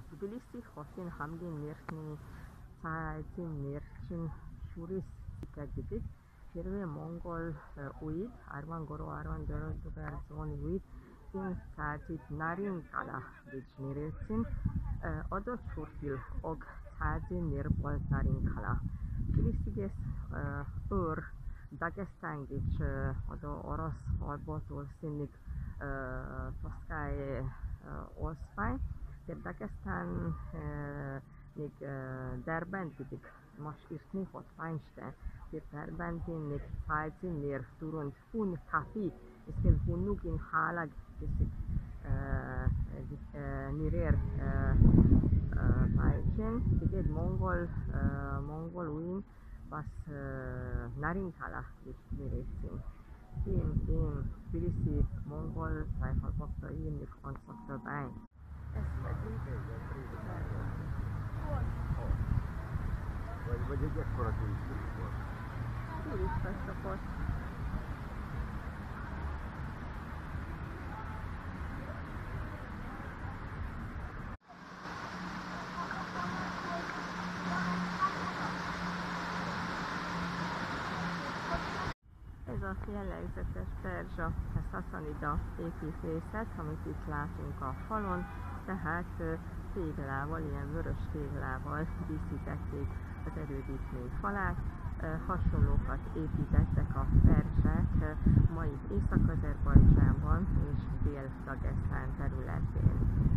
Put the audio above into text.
Tbilisi хотын хамгийн нэрхний цайзын нэрчин шүрээс гэдэг хэрвээ Монгол үед 13-14 дугаар зууны үед энэ цайзыг нарийн кала гэж нэрэлсэн. Одоо хүртэл уг цайзын нэр бол нарийн кала. Тбилисигээс өөр Дагестан гэж одоо Орос холбоот улсын нэг тусгай улс байна. Тэр Дагестан нэг Дербент гэдэг маш эртний хот байна штэ. Тэр Дербентийн нэг цайзын нэр түрүүнд хүн кафе эсвэл хүнүүгийн хаалаг гэдэг нэрээр байжэн. Тэгээд Монгол үеийн бас нарийн кала гэж нэрэлсэн. Тийм Тбилиси Монгол цай холбоотой ийм нэг онцлогтой байна. Где скоро туристический спорт? Ez a jellegzetes perzsa szaszanida építészet, amit itt látunk a falon, tehát téglával, ilyen vörös téglával díszítették az erődítmény falát. Hasonlókat építettek a perzsák mai Észak-Azerbajdzsánban és Dél-Dagesztán területén.